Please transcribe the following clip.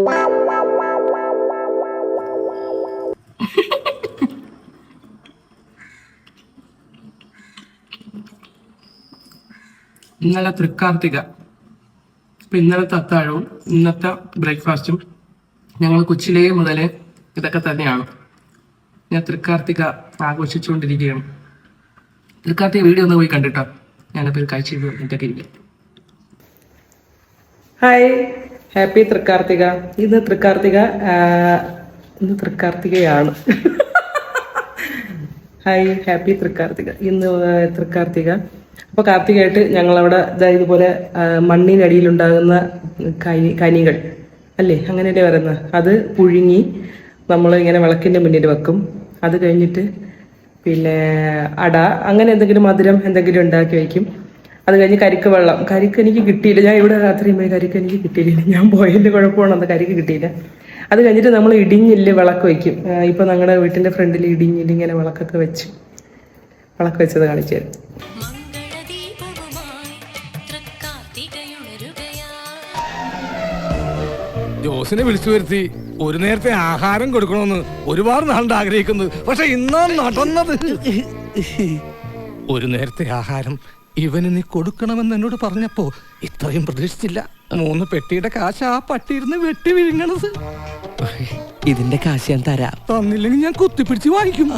ഇന്നലെ തൃക്കാർത്തിക. അപ്പം ഇന്നലത്തെ അത്താഴവും ഇന്നത്തെ ബ്രേക്ക്ഫാസ്റ്റും ഞങ്ങൾ കൊച്ചിലേ മുതലേ ഇതൊക്കെ തന്നെയാണ്. ഞാൻ തൃക്കാർത്തിക ആഘോഷിച്ചുകൊണ്ടിരിക്കുകയാണ്. തൃക്കാർത്തിക വീഡിയോ ഒന്ന് പോയി കണ്ടിട്ടോ. ഞാനപ്പോൾ ഒരു കാഴ്ച ഇതൊക്കെ ഇരിക്കും. Hi, happy Thrikarthika. ഇന്ന് തൃക്കാർത്തികയാണ്. Hi, happy Thrikarthika. ഇന്ന് തൃക്കാർത്തിക. അപ്പോൾ കാർത്തികയായിട്ട് ഞങ്ങളവിടെ ഇതുപോലെ മണ്ണിനടിയിലുണ്ടാകുന്ന കനികൾ അല്ലേ, അങ്ങനെയല്ലേ വരുന്നത്, അത് പുഴുങ്ങി നമ്മൾ ഇങ്ങനെ വിളക്കിൻ്റെ മുന്നിൽ വെക്കും. അത് കഴിഞ്ഞിട്ട് പിന്നെ അട, അങ്ങനെ എന്തെങ്കിലും മധുരം എന്തെങ്കിലും ഉണ്ടാക്കി വയ്ക്കും. അത് കഴിഞ്ഞ് കരിക്ക് വെള്ളം. കരിക്ക് എനിക്ക് കിട്ടിയില്ല. ഞാൻ ഇവിടെ രാത്രി പോയി കരിക്ക് എനിക്ക് കിട്ടിയില്ല. ഞാൻ പോയതിൻ്റെ കുഴപ്പമാണ്, അത് കരിക്ക് കിട്ടിയില്ല. അത് കഴിഞ്ഞിട്ട് നമ്മൾ ഇടിഞ്ഞില് വിളക്ക് വയ്ക്കും. ഇപ്പം ഞങ്ങളുടെ വീട്ടിൻ്റെ ഫ്രണ്ടിൽ ഇടിഞ്ഞില് ഇങ്ങനെ വിളക്കൊക്കെ വെച്ച് വിളക്ക് വെച്ചത് കാണിച്ചു തരും. ജോസിനെ വിളിച്ചു വരുത്തി ഒരു നേരത്തെ ആഹാരം കൊടുക്കണമെന്ന് ഒരുപാട് നാളുണ്ട് ആഗ്രഹിക്കുന്നത്. പക്ഷെ ഇന്നാ നടന്നത്. ഒരു നേരത്തെ ആഹാരം ഇവന് നീ കൊടുക്കണമെന്ന് എന്നോട് പറഞ്ഞപ്പോ ഇത്രയും പ്രതീക്ഷിച്ചില്ല. 3 പെട്ടിയുടെ കാശ് ആ പട്ടിയിരുന്ന് വെട്ടി വിഴുങ്ങണത്. ഇതിന്റെ കാശ് ഞാൻ തരാം. തന്നില്ലെങ്കിൽ ഞാൻ കുത്തിപ്പിടിച്ച് വാങ്ങിക്കും.